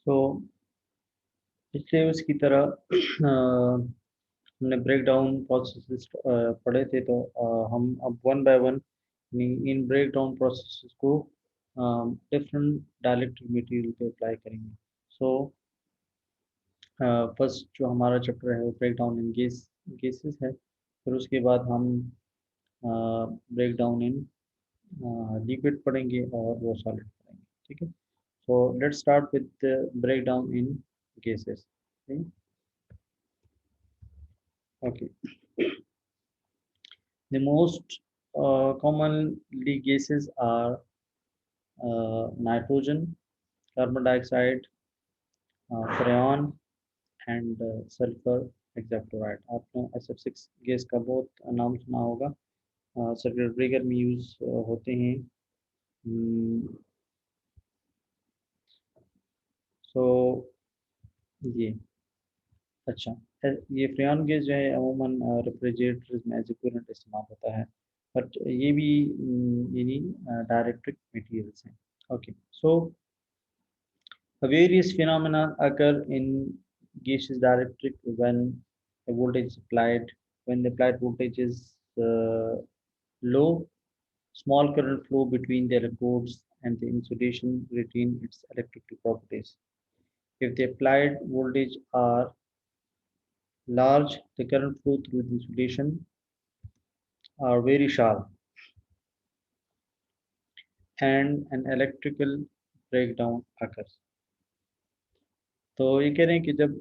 तो पिछले उसकी तरह हमने ब्रेक डाउन प्रोसेसेस पढ़े थे, तो हम अब one by one in break down processes को डिफरेंट डाइलेक्ट्रिक मटेरियल पे अप्लाई करेंगे। सो फर्स्ट जो हमारा चैप्टर है वो ब्रेक डाउन इन गैसेस है। फिर उसके बाद हम ब्रेक डाउन इन लिक्विड पढ़ेंगे और वो सॉलिड पढ़ेंगे। ठीक है, so let's start with break down in gases. Okay, the most commonly gases are nitrogen, carbon dioxide, freon and sulfur hexafluoride। आपने SF6 गैस का बहुत नाम सुना होगा, सर्किट ब्रेकर में यूज होते हैं। सो ये अच्छा, ये फ्रेन गैस जो है अमूमन रेफ्रिजरेटर्स में एज ए कूलेंट इस्तेमाल होता है, बट ये भी यानी डायरेक्ट्रिक मटेरियल्स हैं। Okay, so various phenomena occur in gaseous dielectric when a voltage is applied. When the applied voltage is low, small current flow between the electrodes and the insulation retain its electrical properties. If the applied voltage are large, the current flow through the insulation are very sharp and an electrical breakdown occurs. तो ये कह रहे हैं कि जब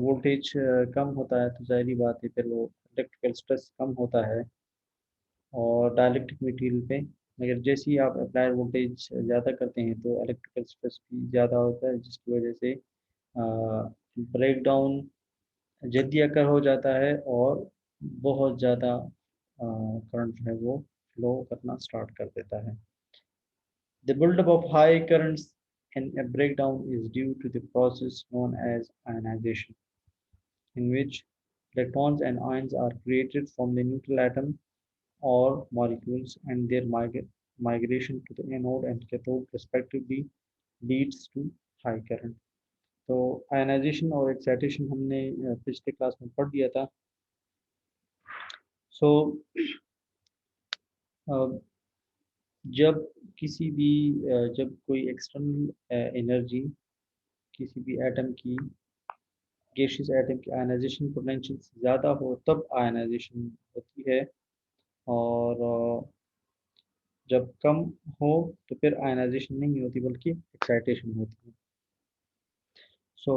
voltage कम होता है तो ज़ाहिरी बात है फिर वो इलेक्ट्रिकल स्ट्रेस कम होता है और डाइलेक्ट्रिक मटेरियल पे। मगर जैसे ही आप अप्लाइड वोल्टेज ज़्यादा करते हैं तो इलेक्ट्रिकल स्ट्रेस भी ज़्यादा होता है, जिसकी वजह से ब्रेक डाउन जल्दी अकर हो जाता है और बहुत ज़्यादा करंट जो है वो फ्लो करना स्टार्ट कर देता है। The buildup of high currents in a breakdown is due to the process known as ionization, in which electrons and ions are created from the neutral atom or molecules, and their migration to the anode and cathode respectively leads to high current। तो ionization और excitation हमने पिछले class में पढ़ लिया था। सो जब किसी भी जब कोई एक्सटर्नल एनर्जी किसी भी एटम की गैसियस एटम की आयनाइजेशन पोटेंशियल से ज़्यादा हो तब आयनाइजेशन होती है, और जब कम हो तो फिर आयनाइजेशन नहीं होती बल्कि एक्साइटेशन होती है। सो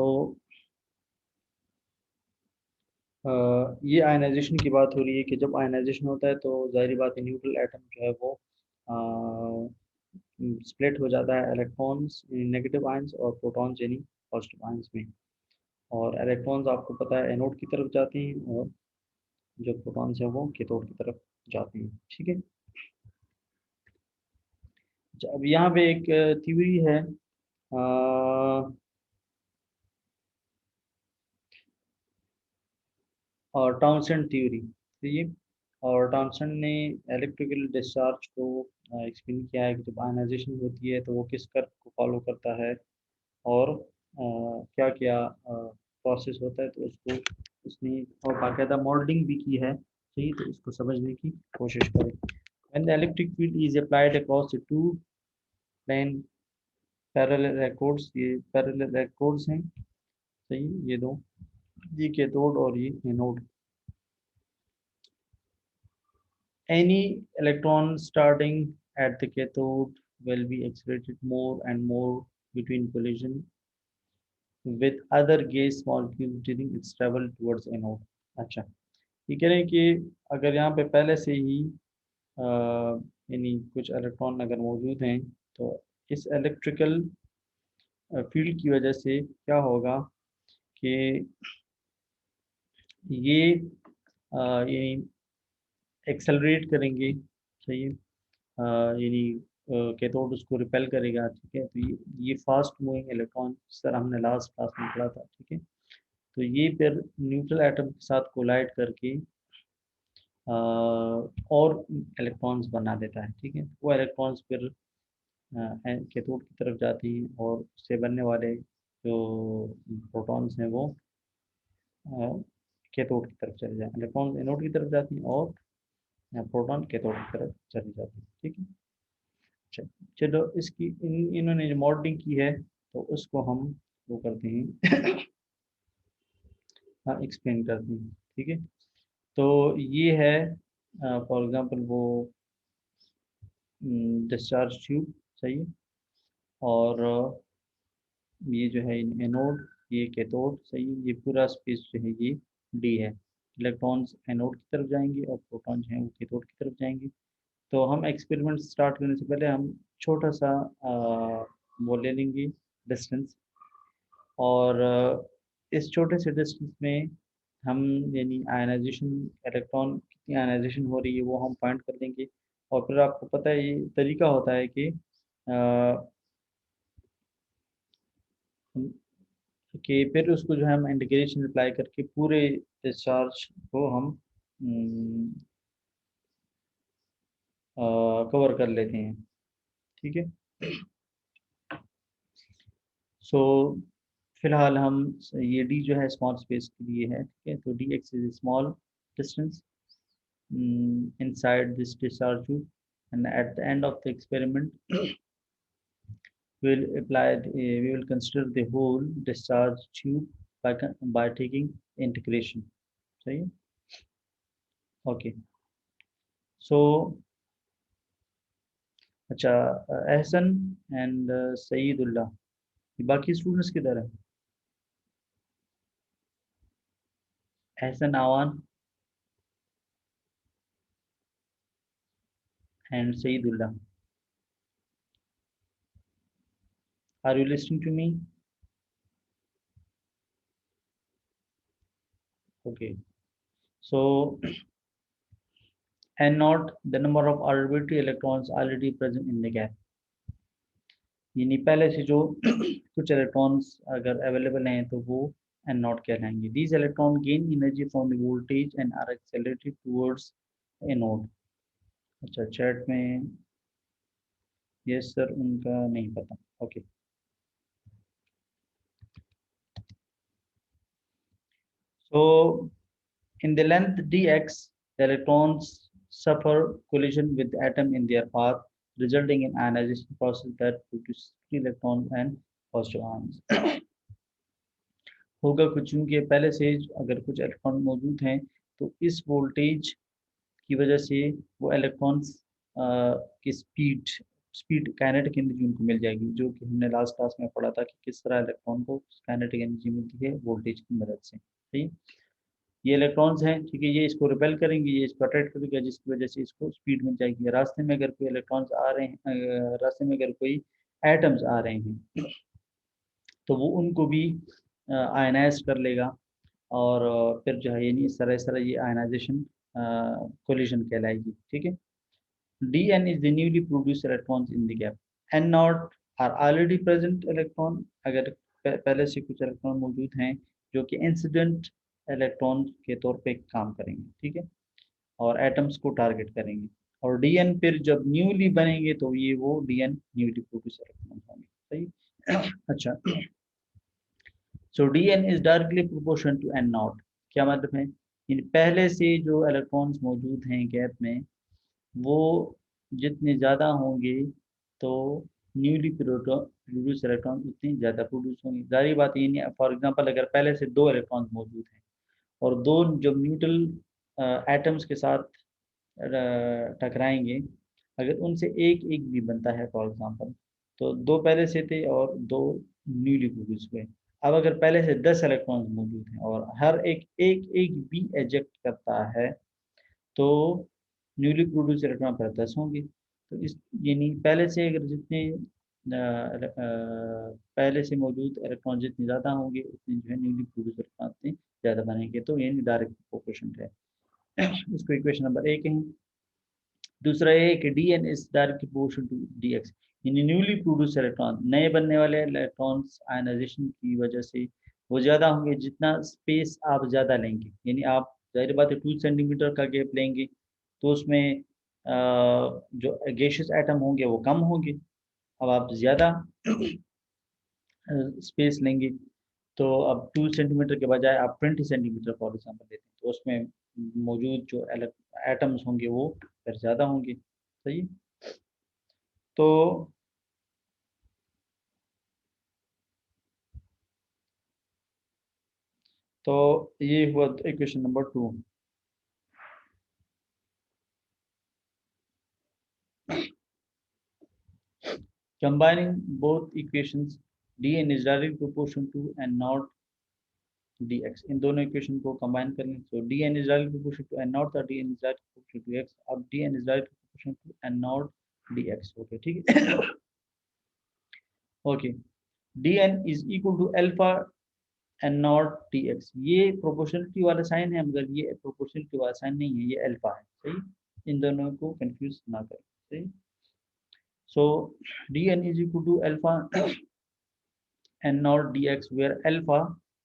ये आयनाइजेशन की बात हो रही है कि जब आयनाइजेशन होता है तो ज़ाहिर बात है न्यूट्रल एटम जो है वो स्प्लिट हो जाता है इलेक्ट्रॉन्स नेगेटिव आयंस और प्रोटॉन्स यानी पॉजिटिव आयंस में। और इलेक्ट्रॉन्स आपको पता है एनोड की तरफ जाते हैं और जो प्रोटॉन्स हैं वो कैथोड की तरफ जाते हैं। ठीक है, अब यहाँ पे एक थ्योरी है, और टाउनसेंड थ्योरी। ठीक है, और टाउनसेंड ने इलेक्ट्रिकल डिस्चार्ज को एक्सप्लेन किया है कि जब आयनाइजेशन होती है तो वो किस कर्व को फॉलो करता है और क्या क्या प्रोसेस होता है, तो उसको उसने और बाकायदा मॉडलिंग भी की है। सही, तो इसको समझने की कोशिश करें। When the electric field is applied across the two plane parallel electrodes, ये parallel electrodes हैं। सही, ये दो, ये कैथोड और ये anode. Any electron starting at the cathode will be accelerated more and more between collision with other gas molecule during its travel towards anode। अच्छा, ये कह रहे हैं कि अगर यहाँ पे पहले से ही यानी कुछ इलेक्ट्रॉन अगर मौजूद हैं तो इस इलेक्ट्रिकल फील्ड की वजह से क्या होगा कि ये यानी एक्सेलरेट करेंगे। सही है, यानी कैथोड उसको रिपेल करेगा। ठीक है, तो ये फास्ट मूविंग इलेक्ट्रॉन सर हमने लास्ट क्लास में पढ़ा था। ठीक है, तो ये फिर न्यूट्रल एटम के साथ कोलाइड करके और इलेक्ट्रॉन्स बना देता है। ठीक है, वो इलेक्ट्रॉन्स फिर कैथोड की तरफ जाती हैं और उससे बनने वाले जो प्रोटॉन्स हैं वो कैथोड की तरफ चले जाएं, इलेक्ट्रॉन एनोड की तरफ जाती हैं और प्रोटॉन कैथोड की तरफ चली जाती है। ठीक है। अच्छा, चलो इसकी इन्होंने जो मॉडलिंग की है तो उसको हम वो करते हैं हाँ एक्सप्लेन करते हैं। ठीक है। तो ये है फॉर एग्जांपल वो डिस्चार्ज ट्यूब, सही है। और ये जो है एनोड, ये कैथोड, सही है। ये पूरा स्पेस जो है ये डी है। इलेक्ट्रॉन्स एनोड की तरफ जाएंगे और प्रोटॉन जो है वो कैथोड की तरफ जाएंगे। तो हम एक्सपेरिमेंट स्टार्ट करने से पहले हम छोटा सा वो ले लेंगे डिस्टेंस। और इस छोटे से डिस्टेंस में हम यानी आयनाइजेशन, इलेक्ट्रॉन कितनी आयनाइजेशन हो रही है वो हम फाइंड कर लेंगे। और फिर आपको पता है ये तरीका होता है कि फिर उसको जो है हम इंटीग्रेशन अप्लाई करके पूरे डिस्चार्ज को हम कवर कर लेते हैं। ठीक है। सो फिलहाल हम ये डी जो है स्मॉल स्पेस के लिए है। ठीक है। तो D x is small distance inside this discharge tube, and at the end of the experiment we will consider the whole discharge tube by taking integration, सही है। ओके। सो अच्छा, एहसन एंड सईदुल्लाह, बाकी स्टूडेंट्स किधर है? Ehsan Awan and Saidullah, are you listening to me? Okay. So and not the number of arbitrary electrons already present in the gap, यानी पहले से जो कुछ इलेक्ट्रॉन्स अगर अवेलेबल हैं तो वो एन नॉट कहलाएंगे। These electron gain energy from the voltage and are accelerated towards anode. अच्छा, चैट में यस सर उनका नहीं पता। Okay. So in the length dx the electrons suffer collision with the atom in their path, resulting in ionization process that produce free electrons and positive ions। होगा कुछ, चूंकि पहले से अगर कुछ इलेक्ट्रॉन मौजूद हैं तो इस वोल्टेज की वजह से वो इलेक्ट्रॉन्स की स्पीड स्पीड काइनेटिक एनर्जी उनको मिल जाएगी, जो कि हमने लास्ट क्लास में पढ़ा था कि किस तरह इलेक्ट्रॉन को काइनेटिक एनर्जी मिलती है वोल्टेज की मदद से। ठीक। ये इलेक्ट्रॉन्स हैं, ठीक है, ये इसको रिपेल करेंगे, ये इसको अट्रैक्ट करेगा, जिसकी वजह से इसको स्पीड मिल जाएगी। रास्ते में अगर कोई इलेक्ट्रॉन्स आ रहे हैं, रास्ते में अगर कोई एटम्स आ रहे हैं तो वो उनको भी आयनाइज कर लेगा। और फिर जो है यानी इस तरह ये आयनाइजेशन कोलिजन कहलाएगी। ठीक है। Dn is the newly produced electrons in the gap. N naught are already present electron, अगर पहले से कुछ इलेक्ट्रॉन मौजूद हैं जो कि इंसिडेंट इलेक्ट्रॉन के तौर पे काम करेंगे। ठीक है। और एटम्स को टारगेट करेंगे। और Dn फिर जब न्यूली बनेंगे तो ये वो Dn न्यूली प्रोड्यूस इलेक्ट्रॉन होंगे। सही। अच्छा, so Dn is directly proportion to N not. क्या मतलब है? इन पहले से जो इलेक्ट्रॉन्स मौजूद हैं गैप में वो जितने ज़्यादा होंगे तो न्यूली प्रोड्यूस इलेक्ट्रॉन उतने ज़्यादा प्रोड्यूस होंगे। जारी बात ये नहीं, फॉर एग्जांपल अगर पहले से दो इलेक्ट्रॉन मौजूद हैं और दो जब न्यूट्रल एटम्स के साथ टकराएंगे, अगर उनसे एक एक भी बनता है फॉर एग्जांपल, तो दो पहले से थे और दो न्यूली प्रोड्यूस हुए। अब अगर पहले से 10 इलेक्ट्रॉन्स मौजूद हैं और हर एक एक एक भी एजेक्ट करता है तो न्यूली प्रोड्यूस इलेक्ट्रॉन पर 10 होंगे। तो इस यानी पहले से अगर जितने पहले से मौजूद इलेक्ट्रॉन जितने ज़्यादा होंगे उतने जो है न्यूली प्रोड्यूस इलेक्ट्रॉन उतने ज़्यादा बनेंगे। तो यानी डायरेक्ट प्रोपोर्शन है। इसको इक्वेशन नंबर 1 है। दूसरा ये है कि D N is direct proportion to D X, यानी न्यूली प्रोड्यूस इलेक्ट्रॉन, नए बनने वाले इलेक्ट्रॉन्स आयनाइजेशन की वजह से वो ज़्यादा होंगे जितना स्पेस आप ज़्यादा लेंगे। यानी आप जाहिर बात है 2 सेंटीमीटर का गैप लेंगे तो उसमें जो गैशियस एटम होंगे वो कम होंगे। अब आप ज़्यादा स्पेस लेंगे, तो अब 2 सेंटीमीटर के बजाय आप 20 सेंटीमीटर फॉर एग्जाम्पल लेते हैं, तो उसमें मौजूद जो एटम्स होंगे वो फिर ज़्यादा होंगे। सही है? तो तो ये हुआ equation number 2। Combining both equations, dn is directly proportional to n naught dx, इन दोनों इक्वेशन को कंबाइन कर लें, तो dn is directly proportional to n naught था, dn is directly proportional to x, अब dn is directly proportional to n naught dx। Okay, ठीक है। Okay, dn is equal to alpha n naught dx, ये proportionality वाला sign है, मगर ये proportionality वाला साइन नहीं है, ये अल्फा है। सही, इन दोनों को कंफ्यूज ना करें। सही, सो dn is equal to alpha n naught dx, where alpha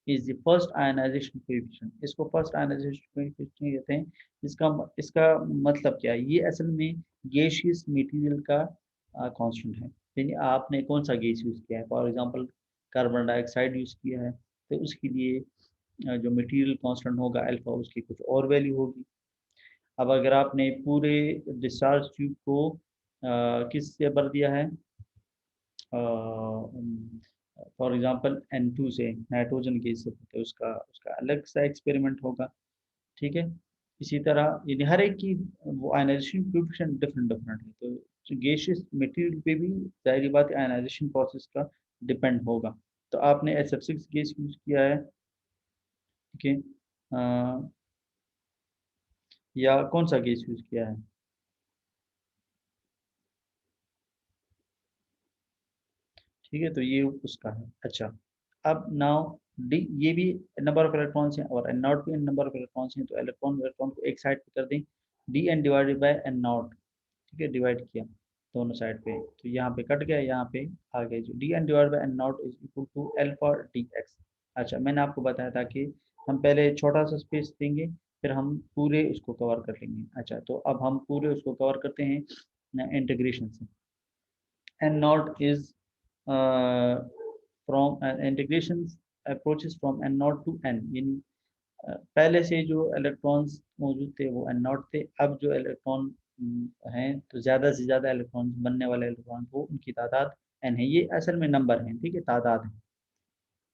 is the first ionization coefficient, इसको फर्स्ट आयनाइजेशन कोएफिशिएंट कहते हैं। इसका इसका मतलब क्या है, ये असल में गैसियस मटेरियल का कांस्टेंट है। यानी आपने कौन सा गैस यूज़ किया है, for example carbon dioxide use किया है, तो उसके लिए जो मटेरियल कांस्टेंट होगा अल्फा, उसकी कुछ और वैल्यू होगी। अब अगर आपने पूरे डिस्चार्ज ट्यूब को किस से भर दिया है, फॉर एग्जांपल N2 से, नाइट्रोजन गैस से, तो उसका उसका अलग सा एक्सपेरिमेंट होगा। ठीक है, इसी तरह यानी हर एक की वो आयनाइजेशन कोएफिशिएंट डिफरेंट डिफरेंट है, तो गैसियस मटेरियल पे भी जाहिर बात है आयनाइजेशन प्रोसेस का डिपेंड होगा। तो आपने SF6 गैस यूज किया है, ठीक है, या कौन सा गैस यूज किया है? ठीक है, तो ये उसका है। अच्छा, अब नाउ डी, ये भी नंबर ऑफ इलेक्ट्रॉन्स हैं और एन नॉट भी नंबर ऑफ इलेक्ट्रॉन्स हैं, तो इलेक्ट्रॉन इलेक्ट्रॉन को एक साइड पे कर दें, D N divided by N not. ठीक है, डिवाइड किया दोनों साइड पे, तो यहाँ पे कट गया, यहाँ पे आ गया, जो D N divide by N not is equal to alpha D X. अच्छा, मैंने आपको बताया था कि हम पहले छोटा सा स्पेस देंगे, फिर हम पूरे उसको कवर कर लेंगे। अच्छा, तो अब हम पूरे उसको कवर करते हैं इंटीग्रेशन से। N not is from integration approaches from N not to N, यानी पहले से जो इलेक्ट्रॉन्स मौजूद थे वो एन नॉट थे, अब जो इलेक्ट्रॉन हैं, तो ज़्यादा से ज़्यादा इलेक्ट्रॉन बनने वाले इलेक्ट्रॉन को उनकी तादाद एन है, ये असल में नंबर है, ठीक है, तादाद है।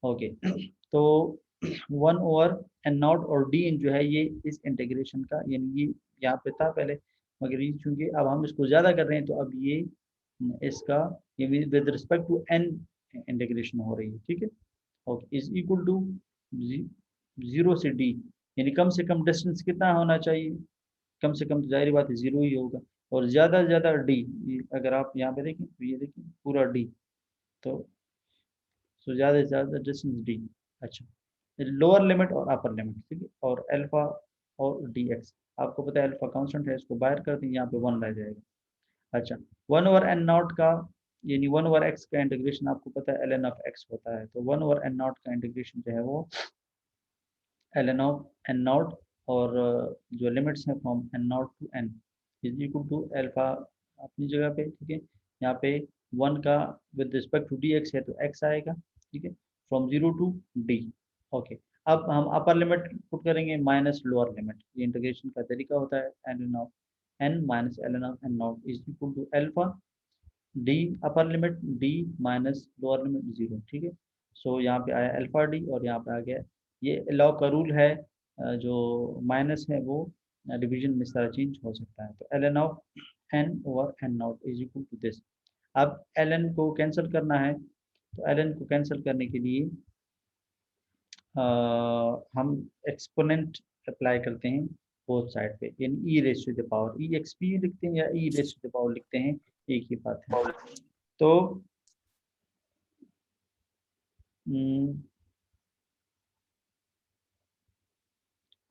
ओके, तो 1/n नॉट और डी इन जो है ये इस इंटीग्रेशन का, यानी ये यहाँ पे था पहले, मगर ये चूंकि अब हम इसको ज़्यादा कर रहे हैं, तो अब ये इसका ये with respect to N integration हो रही है। ठीक है, ओके, इज इक्वल टू 0 से d, यानी कम से कम डिस्टेंस कितना होना चाहिए, कम से कम तो जाहिर बात है 0 ही होगा, और ज़्यादा से ज़्यादा d, अगर आप यहाँ पे देखें तो ये देखिए पूरा d, तो ज़्यादा से ज़्यादा डिस्टेंस d। अच्छा, लोअर लिमिट और अपर लिमिट, ठीक है, और अल्फा और डी एक्स, आपको पता है अल्फा कांस्टेंट है, इसको बाहर कर दें, यहाँ पे 1 रह जाएगा। अच्छा, 1/n नॉट का, यानी 1/x का इंटीग्रेशन आपको पता है ln ऑफ x होता है, तो 1/n नॉट का इंटीग्रेशन जो है वो ln ऑफ n नॉट, और जो लिमिट्स हैं from n not to n is equal to alpha अपनी जगह पे, ठीक है, यहाँ पे 1 का विद रिस्पेक्ट टू dx है, तो x आएगा। ठीक है, फ्रॉम 0 टू d। ओके, अब हम अपर लिमिट पुट करेंगे माइनस लोअर लिमिट, ये इंटीग्रेशन का तरीका होता है, ln of n minus ln of n not is equal to alpha D, upper limit D minus lower limit 0। ठीक है, सो यहाँ पे आया अल्फा डी, और यहाँ पे आ गया, ये लॉ का रूल है, जो माइनस है वो डिवीजन में इस तरह चेंज हो सकता है, तो ln of n over n not is equal to this. अब ln को कैंसिल करना है, तो ln को कैंसिल करने के लिए हम एक्सपोनेंट अप्लाई करते हैं बोथ साइड पे, यानी e raise to the power e x p लिखते हैं या e raise to the power लिखते हैं, एक ही बात है। तो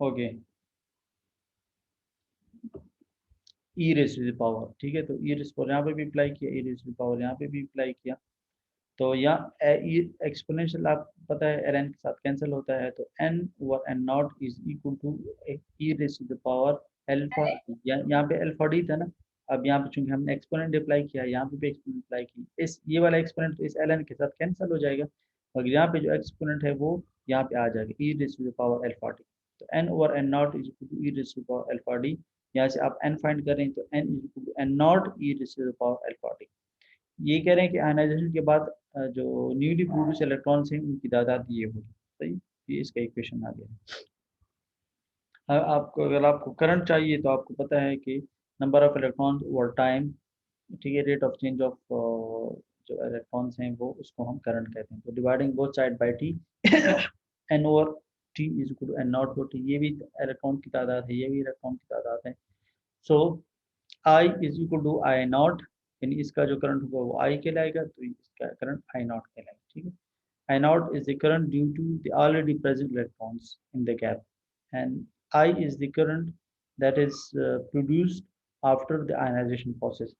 okay, e raise to the power, ठीक है, तो ई रेस पावर यहाँ पे भी अप्लाई किया, ई रेस टू द पावर यहाँ पे भी अप्लाई किया, तो यहाँ एक्सपोनेंशियल आप पता है एन के साथ कैंसिल होता है, तो N over N not is equal to E raise to the power alpha, यहाँ पे अल्फा डी था ना, अब यहाँ पे चूंकि हमने एक्सपोनेंट अप्लाई किया, यहाँ पे भी एक्सपोनेंट अप्लाई की, इस ये वाला एक्सपोनेंट तो इस ln के साथ कैंसिल हो जाएगा, और यहाँ पे जो एक्सपोनेंट है वो यहाँ पे आ जाएगा e raise to the power alpha D. तो n over n not is equal to e raise to the power alpha D. यहाँ से आप n फाइंड करें तो n is equal to n not e raise to the power alpha D. ये कह रहे हैं कि आयनाइजेशन के बाद जो न्यूली प्रोड्यूस इलेक्ट्रॉन्स हैं उनकी तादाद ये होगी। सही, ये इसका इक्वेशन आ गया। आपको अगर आपको करंट चाहिए तो आपको पता है कि number of electrons over time, ठीक है, रेट ऑफ चेंज ऑफ जो इलेक्ट्रॉन्स हैं वो उसको हम करंट कहते हैं। तो dividing both side by T N over T is equal to N not T, ये भी इलेक्ट्रॉन की तादाद है, ये भी इलेक्ट्रॉन की तादाद है। So I is equal to I naught, यानी इसका जो करंट होगा वो आई कहलाएगा, तो इसका करंट आई नॉट कहलाएगा। ठीक है, I naught is the current due to the already present electrons in the gap, and I is the current that is produced after the ionization process.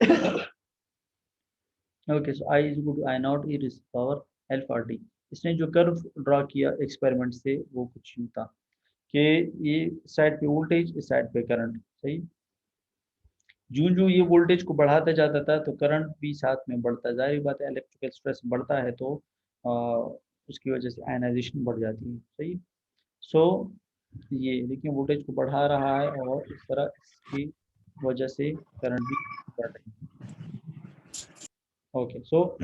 Okay, so I is equal to I naught e raised to the power alpha d। इसने जो curve draw किया experiment से वो कुछ यूँ था कि ये साइड पे वोल्टेज, इस साइड पे करंट। सही, जूं जूं ये वोल्टेज को बढ़ाता जाता था तो करंट भी साथ में बढ़ता, जाहिर बात है इलेक्ट्रिकल स्ट्रेस बढ़ता है तो उसकी वजह से आयनाइजेशन बढ़ जाती है। सही, सो ये देखिए वोल्टेज को बढ़ा रहा है और इस तरह इसकी वजह से करंट भी बढ़ रही है। ओके, सो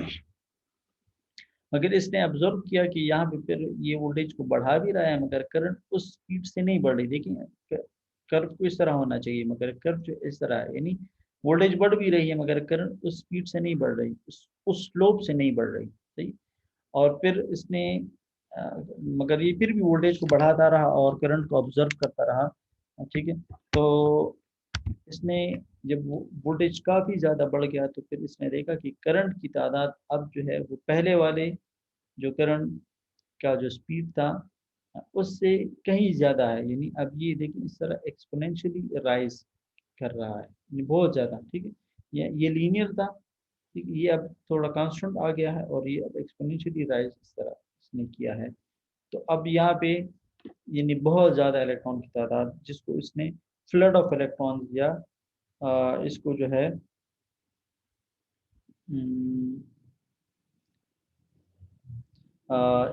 मगर इसने ऑब्जर्व किया कि यहाँ पे फिर ये वोल्टेज को बढ़ा भी रहा है मगर करंट उस स्पीड से नहीं बढ़ रही। देखिए कर्व को इस तरह होना चाहिए मगर कर्व जो इस तरह है, यानी वोल्टेज बढ़ भी रही है मगर करंट उस स्पीड से नहीं बढ़ रही, उस स्लोप से नहीं बढ़ रही। सही, और फिर इसने मगर ये फिर भी वोल्टेज को बढ़ाता रहा और करंट को ऑब्जर्व करता रहा। ठीक है, तो इसने जब वोल्टेज काफ़ी ज़्यादा बढ़ गया तो फिर इसने देखा कि करंट की तादाद अब जो है वो पहले वाले जो करंट का जो स्पीड था उससे कहीं ज़्यादा है, यानी अब ये देखिए इस तरह एक्सपोनेंशियली राइज कर रहा है, यानी बहुत ज़्यादा। ठीक है, ये लीनियर था, ठीक है, ये अब थोड़ा कांस्टेंट आ गया है और ये अब एक्सपोनेंशियली राइज इस तरह इसने किया है। तो अब यहाँ पे यानी बहुत ज़्यादा इलेक्ट्रॉन की तादाद जिसको इसने फ्लड ऑफ इलेक्ट्रॉन या इसको जो है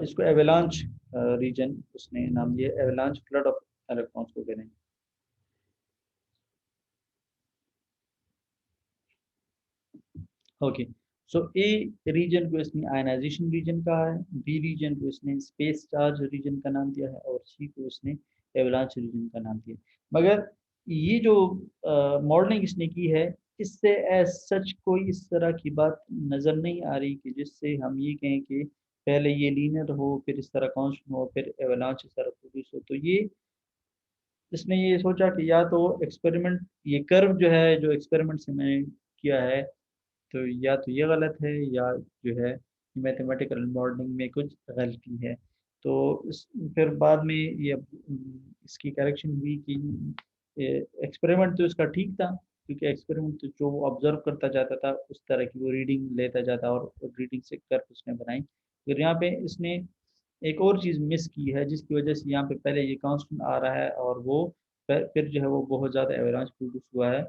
इसको एवेलांच रीजन उसने नाम दिया, एवेलांच फ्लड ऑफ इलेक्ट्रॉन्स को कहते हैं। ओके, सो ए रीजन को इसने आयनाइजेशन रीजन कहा है, बी रीजन को इसने स्पेस चार्ज रीजन का नाम दिया है और सी को इसने एवलांच रीजन का नाम दिया। मगर ये जो मॉडलिंग इसने की है इससे एज सच कोई इस तरह की बात नज़र नहीं आ रही कि जिससे हम ये कहें कि पहले ये लीनियर हो फिर इस तरह कांस्टेंट हो फिर एवलांच इस तरह प्रोड्यूस हो। तो ये इसने ये सोचा कि या तो एक्सपेरिमेंट, ये कर्व जो है जो एक्सपेरिमेंट से मैंने किया है तो या तो ये गलत है या जो है मैथमेटिकल मॉडलिंग में कुछ गलती है। तो फिर बाद में ये इसकी करेक्शन हुई कि एक्सपेरिमेंट तो इसका ठीक था क्योंकि एक्सपेरिमेंट तो जो वो ऑब्जर्व करता जाता था उस तरह की वो रीडिंग लेता जाता और रीडिंग से कर उसने बनाई। फिर यहाँ पे इसने एक और चीज़ मिस की है जिसकी वजह से यहाँ पे पहले ये कांस्टेंट आ रहा है और वो फिर जो है वो बहुत ज़्यादा एवरेज प्रोड्यूस हुआ है।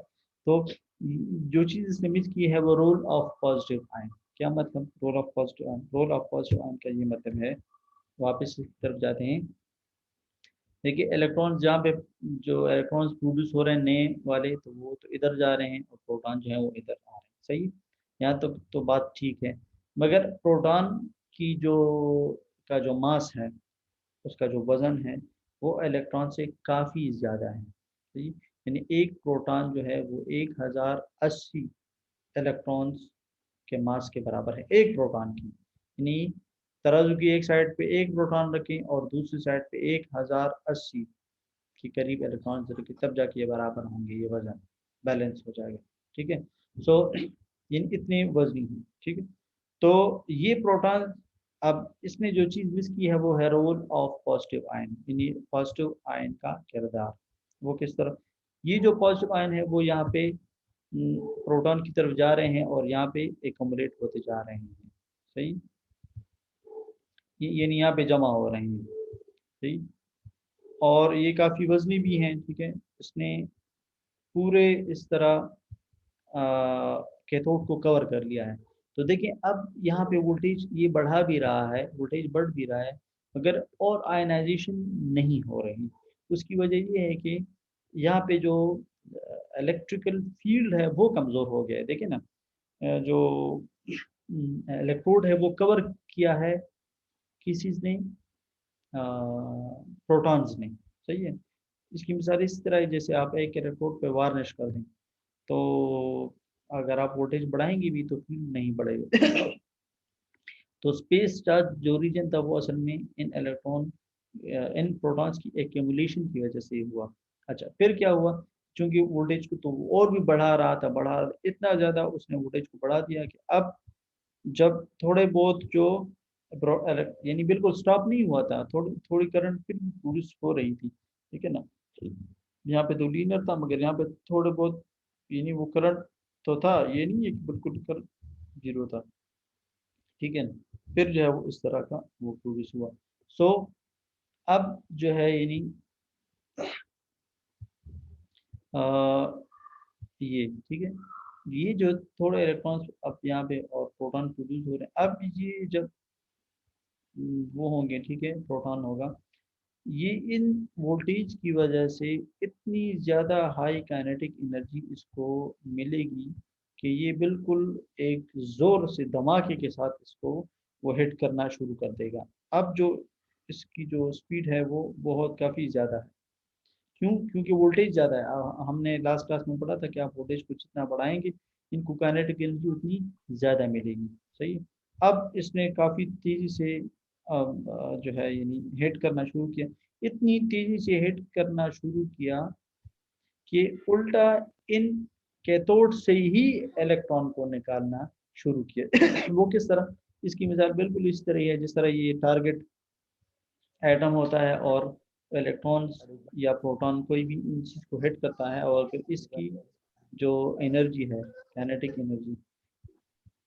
तो जो चीज़ इसने मिस की है वो रोल ऑफ पॉजिटिव आयन। क्या मतलब role of positive ion? Role of positive ion का ये मतलब है, वापस इस तरफ जाते हैं, देखिए इलेक्ट्रॉन जहाँ पे जो इलेक्ट्रॉन्स प्रोड्यूस हो रहे हैं नए वाले तो वो तो इधर जा रहे हैं और प्रोटॉन जो है वो इधर आ रहे हैं। सही, यहाँ तक तो बात ठीक है, मगर प्रोटॉन की जो जो मास है, उसका जो वज़न है वो इलेक्ट्रॉन से काफ़ी ज़्यादा है। सही, यानी एक प्रोटॉन जो है वो 1080 इलेक्ट्रॉन्स के मास के बराबर है एक प्रोटॉन की। यानी तराजू की एक साइड पे एक प्रोटॉन रखें और दूसरी साइड पे 1080 के करीब इलेक्ट्रॉन रखें, तब जाके ये बराबर होंगे, ये वजन बैलेंस हो जाएगा। ठीक है, सो ये इतने वजनी हैं। ठीक है, तो ये प्रोटॉन, अब इसने जो चीज़ मिस की है वो है रोल ऑफ पॉजिटिव आयन, यानी पॉजिटिव आयन का किरदार। वो किस तरह, ये जो पॉजिटिव आयन है वो यहाँ पे प्रोटॉन की तरफ जा रहे हैं और यहाँ पे एकमुलेट होते जा रहे हैं। सही, ये यहाँ पे जमा हो रहे हैं। सही, और ये काफ़ी वजनी भी हैं। ठीक है, इसने पूरे इस तरह कैथोड को कवर कर लिया है। तो देखिए अब यहाँ पे वोल्टेज ये बढ़ा भी रहा है, वोल्टेज बढ़ भी रहा है, मगर और आयनाइजेशन नहीं हो रही। उसकी वजह ये है कि यहाँ पे जो इलेक्ट्रिकल फील्ड है वो कमज़ोर हो गया है। देखिए ना, जो इलेक्ट्रोड है वो कवर किया है किस चीज़ ने, प्रोटॉन्स ने। सही है। इसकी मिसाल इस तरह है, जैसे आप एक इलेक्ट्रोड पे वार्निश कर दें, तो अगर आप वोल्टेज बढ़ाएंगे भी तो फील्ड नहीं बढ़ेगा। तो स्पेस चार्ज जो रीजन था वो असल में इन प्रोटॉन्स की एक्यूमुलेशन की वजह से हुआ। अच्छा, फिर क्या हुआ, क्योंकि वोल्टेज को तो वो और भी बढ़ा रहा था, इतना ज़्यादा उसने वोल्टेज को बढ़ा दिया कि अब जब थोड़े बहुत जो यानी बिल्कुल स्टॉप नहीं हुआ था, थोड़ी थोड़ी करंट फिर भी प्रोड्यूस हो रही थी, ठीक है ना। यहाँ पे तो लीनियर था, मगर यहाँ पे थोड़े बहुत यानी वो करंट तो था, ये नहीं है कि बिल्कुल करंट जीरो था, ठीक है ना। फिर जो है वो इस तरह का वो प्रोड्यूस हुआ। सो अब जो है यानी अ, ये ठीक है, ये जो थोड़े इलेक्ट्रॉन्स अब यहाँ पे और प्रोटॉन प्रोड्यूस हो रहे हैं, अब ये जब वो होंगे, ठीक है, प्रोटॉन होगा, ये इन वोल्टेज की वजह से इतनी ज़्यादा हाई काइनेटिक एनर्जी इसको मिलेगी कि ये बिल्कुल एक ज़ोर से धमाके के साथ इसको वो हिट करना शुरू कर देगा। अब जो इसकी जो स्पीड है वो बहुत काफ़ी ज़्यादा है। क्यों? क्योंकि वोल्टेज ज़्यादा है। हमने लास्ट क्लास में पढ़ा था कि आप वोल्टेज को जितना बढ़ाएंगे, इनको काइनेटिक एनर्जी उतनी ज़्यादा मिलेगी। सही है। अब इसने काफ़ी तेज़ी से जो है यानी हिट करना शुरू किया, इतनी तेज़ी से हिट करना शुरू किया कि उल्टा इन कैथोड से ही इलेक्ट्रॉन को निकालना शुरू किया। वो किस तरह? इसकी मिसाल बिल्कुल इस तरह ही है जिस तरह ये टारगेट एटम होता है, और इलेक्ट्रॉन्स या प्रोटॉन कोई भी इन चीज़ को हिट करता है, और फिर इसकी जो एनर्जी है, काइनेटिक एनर्जी,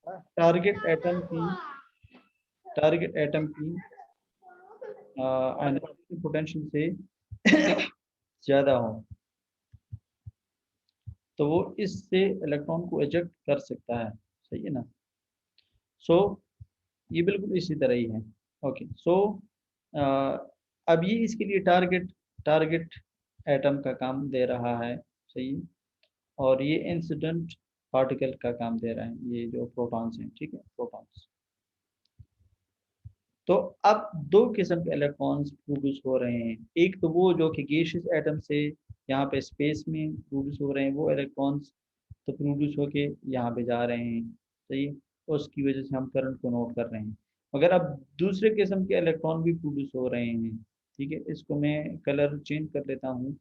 टारगेट एटम की टारगेट एटम की पोटेंशियल से ज़्यादा हो, तो वो इससे इलेक्ट्रॉन को इजेक्ट कर सकता है। सही है ना। सो ये बिल्कुल इसी तरह ही है। ओके, सो अब ये इसके लिए टारगेट टारगेट एटम का काम दे रहा है। सही है। और ये इंसिडेंट पार्टिकल का काम दे रहा है, ये जो प्रोटॉन्स हैं, ठीक है, प्रोटॉन्स। तो अब दो किस्म के इलेक्ट्रॉन्स प्रोड्यूस हो रहे हैं। एक तो वो जो कि गैसियस एटम से यहाँ पे स्पेस में प्रोड्यूस हो रहे हैं, वो इलेक्ट्रॉन्स तो प्रोड्यूस होके यहाँ पे जा रहे हैं। सही है? उसकी वजह से हम करंट को नोट कर रहे हैं। मगर अब दूसरे किस्म के इलेक्ट्रॉन भी प्रोड्यूस हो रहे हैं। ठीक है, इसको मैं कलर चेंज कर लेता हूँ,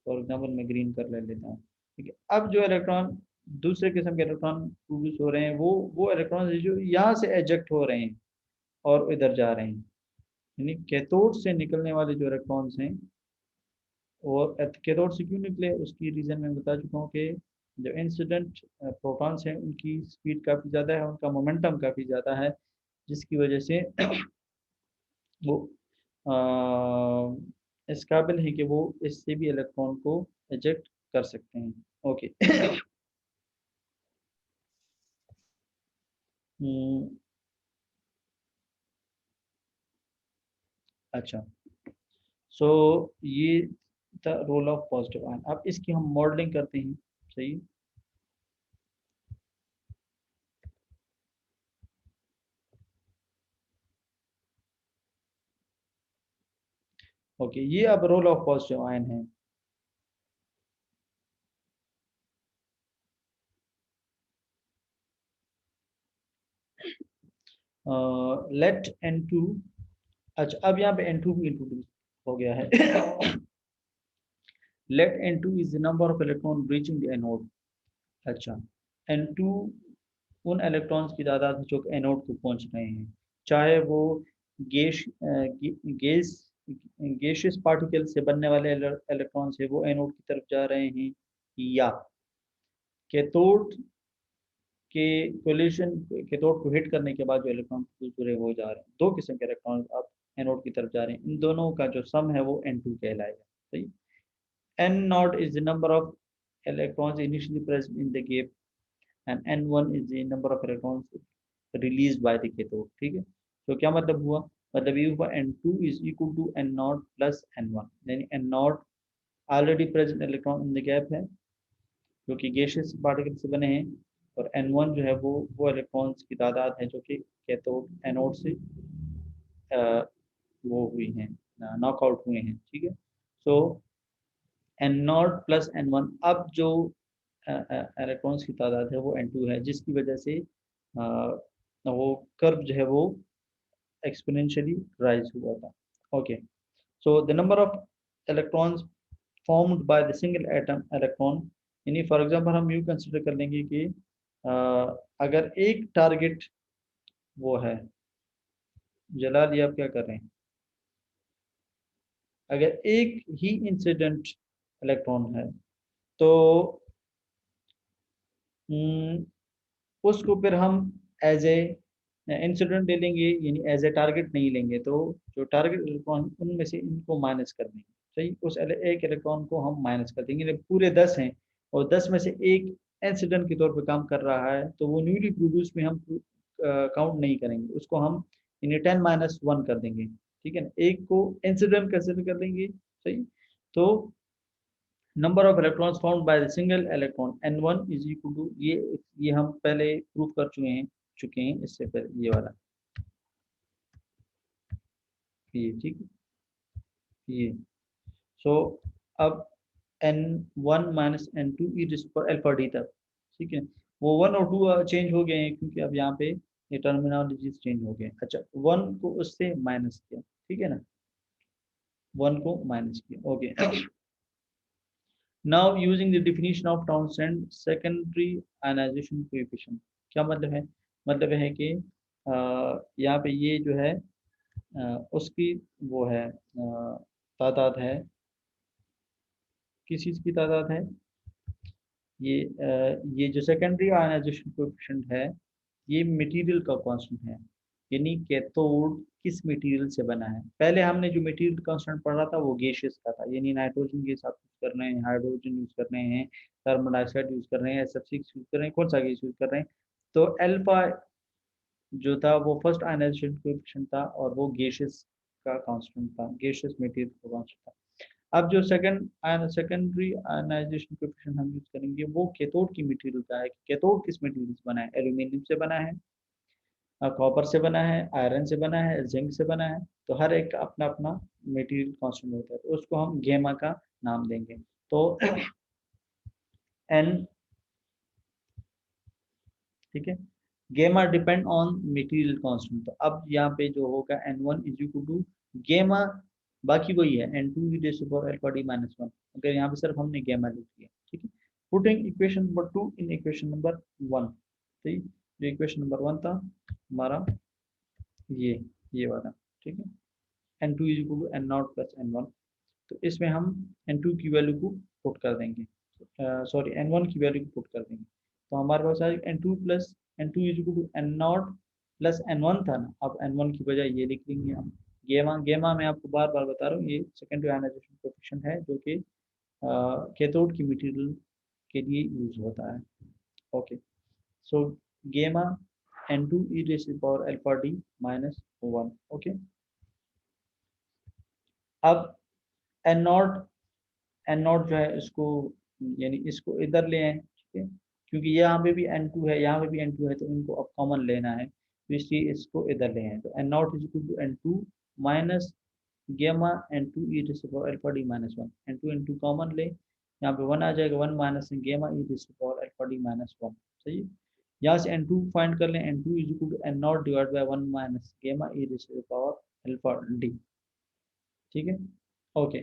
फॉर एग्जाम्पल मैं ग्रीन कर ले लेता हूँ। ठीक है, अब जो इलेक्ट्रॉन दूसरे किस्म के इलेक्ट्रॉन प्रोड्यूस हो रहे हैं, वो इलेक्ट्रॉन जो यहाँ से एजेक्ट हो रहे हैं और इधर जा रहे हैं। यानी कैथोड से निकलने वाले जो इलेक्ट्रॉन्स हैं, और कैथोड से क्यों निकले उसकी रीज़न मैं बता चुका हूँ कि जो इंसिडेंट प्रोटॉन्स हैं उनकी स्पीड काफ़ी ज़्यादा है, उनका मोमेंटम काफ़ी ज़्यादा है, जिसकी वजह से वो इस काबिल है कि वो इससे भी इलेक्ट्रॉन को इजेक्ट कर सकते हैं। ओके। अच्छा, सो ये the role of positive ion. अब इसकी हम मॉडलिंग करते हैं। सही। ओके, ये अब रोल ऑफ पॉजिटिव आयन है। लेट N2, अच्छा अब यहाँ पे N2 भी इंट्रोड्यूस हो गया है। Let N2 is the number of electron reaching the anode. अच्छा, N2 उन इलेक्ट्रॉन्स की तादाद है जो एनोड को पहुंच रहे हैं, चाहे वो गैस गैस गैसियस पार्टिकल से बनने वाले इलेक्ट्रॉन्स है वो एनोड की तरफ जा रहे हैं, या कैथोड के कोलिशन कैथोड को हिट करने के बाद जो इलेक्ट्रॉन दूसरे वो जा रहे हैं। दो किस्म के इलेक्ट्रॉन अब एनोड की तरफ जा रहे हैं, इन दोनों का जो सम है वो N2 कहलाएगा। सही। N not is the number of electrons initially present in the gap and n1 is the number of electrons release by the cathode, ठीक है। तो क्या मतलब हुआ, मतलब ये हुआ n2 is equal to n not plus n1, यानी n not already present electron in the gap है जो कि गैसियस पार्टिकल से बने हैं, और n1 जो है वो इलेक्ट्रॉन्स की तादाद है जो कि कैथोड एनोड से वो हुई हैं, नॉकआउट हुए हैं, ठीक है। सो एन नॉट प्लस n1, अब जो इलेक्ट्रॉन्स की तादाद है वो n2 है, जिसकी वजह से वो कर्व जो है वो एक्सपोनेंशियली राइज हुआ था। Okay, so the number of electrons formed by the single atom electron, यानी फॉर एग्जांपल हम यूँ कंसिडर कर लेंगे कि अगर एक टारगेट वो है, जलाल ये आप क्या कर रहे हैं, अगर एक ही इंसिडेंट इलेक्ट्रॉन है तो उसको फिर हम एज ए इंसिडेंट ले लेंगे, यानी एज ए टारगेट नहीं लेंगे, तो जो टारगेट इलेक्ट्रॉन उनमें से इनको माइनस कर देंगे, सही, उस एक इलेक्ट्रॉन को हम माइनस कर देंगे। जब पूरे 10 हैं और 10 में से एक इंसिडेंट के तौर पे काम कर रहा है तो वो न्यूली प्रोड्यूस में हम काउंट नहीं करेंगे, उसको हम इन्हें 10-1 कर देंगे, ठीक है ना, एक को इंसिडेंट कंसिडर कर लेंगे, सही। तो number of electrons found by the single electron n1 is equal to, ये हम पहले प्रूव कर चुके हैं इससे पहले, ये वाला, ये ठीक है, ये। सो अब n1 minus n2 E to power alpha D तक, ठीक है। वो 1 और 2 चेंज हो गए हैं क्योंकि अब यहाँ पे ये टर्मिनोलॉजीज चेंज हो गए। अच्छा, 1 को उससे माइनस किया, ठीक है ना, 1 को माइनस किया, okay. Now using the definition of Townsend secondary ionization coefficient, क्या मतलब है, मतलब है कि यहाँ पे ये जो है उसकी वो है तादाद है, किस चीज़ की तादाद है, ये जो सेकेंडरी आयनाइजेशन कोएफिशिएंट है ये मटेरियल का कांस्टेंट है, यानी कैथोड किस मटेरियल से बना है। पहले हमने जो मटेरियल कांस्टेंट पढ़ा था वो गैसियस का था, यानी नाइट्रोजन के साथ यूज कर रहे हैं, हाइड्रोजन यूज कर रहे हैं, कार्बन डाइऑक्साइड यूज कर रहे हैं, SF6 यूज कर रहे हैं, कौन सा गैस यूज कर रहे हैं। तो अल्फा जो था वो फर्स्ट आयनाइजेशन कोएफिशिएंट था और वो गैसियस का कांस्टेंट था, गैसियस मटेरियल का कांस्टेंट था। अब जो सेकेंडरी आयनाइजेशन कोएफिशिएंट हम यूज करेंगे वो कैथोड की मटेरियल का है, कैथोड किस मटेरियल से बना है, एल्यूमिनियम से बना है, कॉपर से बना है, आयरन से बना है, जिंक से बना है। तो हर एक का अपना अपना मटेरियल कांस्टेंट होता है, तो उसको हम गेमा का नाम देंगे। तो एन, ठीक है, गेमा डिपेंड ऑन मटेरियल कांस्टेंट। तो अब यहाँ पे जो होगा n1 इज इक्वल टू गेमा, बाकी वही है n2 की raise to power alpha D minus 1, अगर यहाँ पे सिर्फ हमने गेमा लिख दिया, ठीक है। Putting equation number 2 in equation number 1, ठीक, जो इक्वेशन नंबर 1 था हमारा ये ये वाला, ठीक है, n2 is equal to N not plus n1। तो इसमें हम n2 की वैल्यू को पुट कर देंगे, सॉरी n1 की वैल्यू को पुट कर देंगे, तो हमारे पास आएगा n2 plus n2 is equal to N not plus n1 था ना, अब n1 की बजाय ये लिख लेंगे हम गेमा। गेमा मैं आपको बार बार बता रहा हूँ, ये सेकेंडरी आयनाइजेशन कोएफिशिएंट है जो कि कैथोड की मटेरियल के लिए यूज होता है। ओके, सो गेमा n2 e raised to the power alpha d minus 1, okay. अब एन नॉट, एन नॉट जो है इसको, यानी इसको इधर ले आए, ठीक है, क्योंकि यहाँ पे भी n2 है, यहाँ पे भी n2 है, तो इनको अब कॉमन लेना है, तो इसलिए इसको इधर ले आए, तो N not is equal to n2 minus gamma n2 E to power alpha D minus 1, n2 common ले, यहाँ पे 1 आ जाएगा, 1 minus gamma E to power alpha D minus 1, सही है। यहाँ से n2 फाइंड कर लें, n2 is equal to N not divide by 1 minus gamma E to power alpha D, ठीक है, ओके।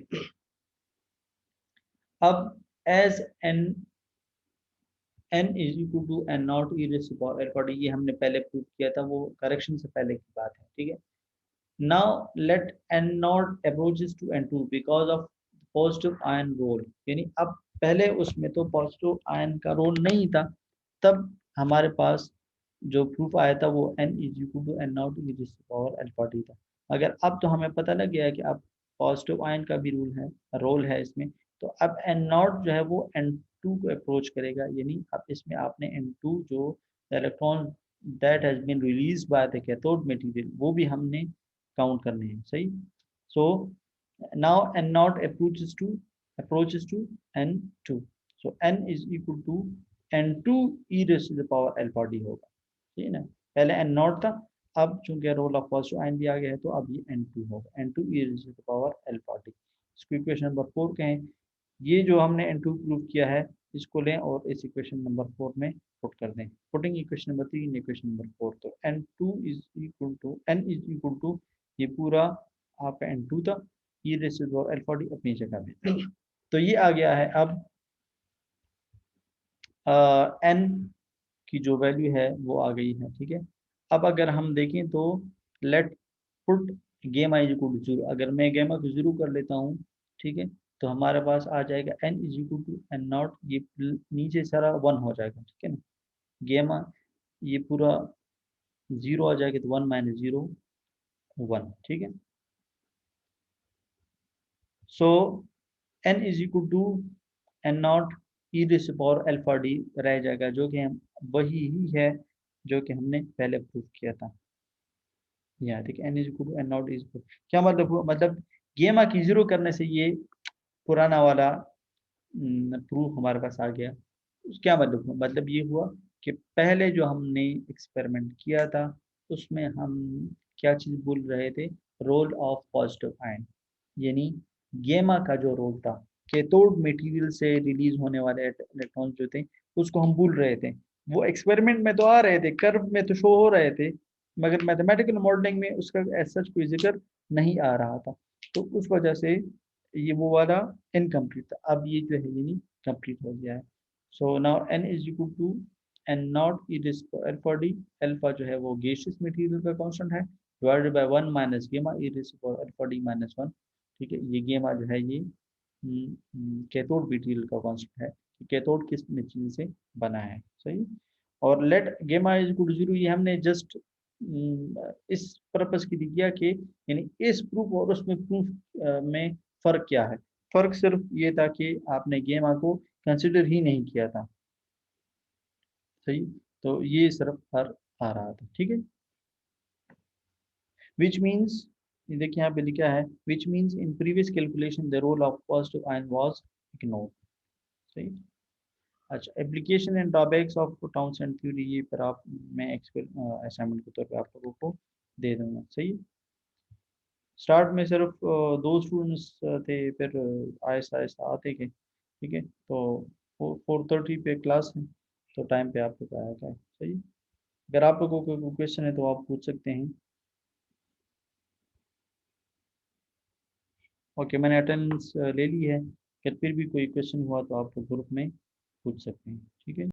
अब as N n is equal to N not E raise to power alpha D, ये हमने पहले prove किया था, वो correction से पहले की बात है, ठीक है। Now let N not approaches to n2 because of positive ion role, यानी अब पहले उसमें तो पॉजिटिव आयन का रोल नहीं था, तब हमारे पास जो प्रूफ आया था वो n is equal to N not E raise to power alpha D था। अगर अब तो हमें पता लग गया है कि अब पॉजिटिव आयन का भी रोल है इसमें, तो अब एन नॉट जो है वो एन N2 को अप्रोच करेगा, यानी अब इसमें आपने N2 जो electron that has been release by the cathode material वो भी हमने काउंट करने हैं, सही। So now N0 approaches to N2, so N is equal to N2 e raised to the power alpha D होगा, ठीक है ना। पहले N0 था, अब चूंकि रोल ऑफ पॉजिटिव आयन दिया गया है तो अब ये N2 होगा, N2 e raised to the power alpha D. इसको इक्वेशन नंबर 4 कहें। ये जो हमने N2 प्रूव किया है इसको लें और इस इक्वेशन नंबर 4 में पुट कर दें। Putting equation number 3 equation number 4, तो N2 is equal to N is equal to ये पूरा आपका N2 था, e raise to the power alpha D अपनी जगह पे। तो ये आ गया है अब N की जो वैल्यू है वो आ गई है, ठीक है। अब अगर हम देखें तो लेट पुट गेमा इज इक्वल टू 0, अगर मैं गेमा को 0 कर लेता हूँ, ठीक है, तो हमारे पास आ जाएगा N is equal to N0, ये नीचे सारा 1 हो जाएगा, ठीक है ना। गेमा ये पूरा 0 आ जाएगा, तो 1 माइनस 0 1, ठीक है। So N is equal to N0 e raise to power alpha D रह जाएगा, जो कि हम वही ही है जो कि हमने पहले प्रूव किया था। यहाँ ठीक है, N is equal to N0 is, क्या मतलब हुआ, मतलब गेमा की 0 करने से ये पुराना वाला प्रूफ हमारे पास आ गया। क्या मतलब हुआ, मतलब ये हुआ कि पहले जो हमने एक्सपेरिमेंट किया था उसमें हम क्या चीज़ भूल रहे थे, रोल ऑफ पॉजिटिव आयन, यानी गेमा का जो रोल था, कैथोड मटेरियल से रिलीज होने वाले इलेक्ट्रॉन जो थे उसको हम भूल रहे थे। वो एक्सपेरिमेंट में तो आ रहे थे, कर्व में तो शो हो रहे थे, मगर मैथमेटिकल मॉडलिंग में उसका ऐसा कोई जिक्र नहीं आ रहा था, तो उस वजह से ये वो वाला इनकम्प्लीट था। अब ये जो है यानी कंप्लीट हो गया है। So now N is equal to N0 e raised to alpha D, alpha जो है वो गैसियस मटेरियल का कांस्टेंट है, divided by 1 minus gamma e raised to alpha D minus 1, ठीक है। ये गेमा जो है ये कैथोड मटेरियल का कांस्टेंट है, कैथोड किस मटेरियल से बना है, सही। और लेट गेमा इज इक्वल टू 0 ये हमने जस्ट इस पर्पस के लिए किया कि यानी इस प्रूफ और उसमें प्रूफ में फ़र्क क्या है। फ़र्क सिर्फ ये था कि आपने गेमा को कंसिडर ही नहीं किया था, सही। तो ये सिर्फ फर्क आ रहा था, ठीक है। विच मीन्स, ये देखिए यहाँ पे लिखा है, which means in previous calculation the role of positive ion was ignored, सही। अच्छा, application and drawbacks of Townsend theory, ये फिर आप मैं असाइनमेंट के तौर पे आप लोगों को दे दूंगा, सही। स्टार्ट में सिर्फ 2 स्टूडेंट्स थे, फिर आहिस्ता आहिस्ता आते गए, ठीक है। तो 4:30 पे क्लास है, तो टाइम पे आप लोग आया था, सही। अगर आप लोगों को कोई क्वेश्चन है तो आप पूछ सकते हैं। ओके, मैंने अटेंडेंस ले ली है, अगर फिर भी कोई क्वेश्चन हुआ तो आप लोग ग्रुप में पूछ सकते हैं, ठीक है।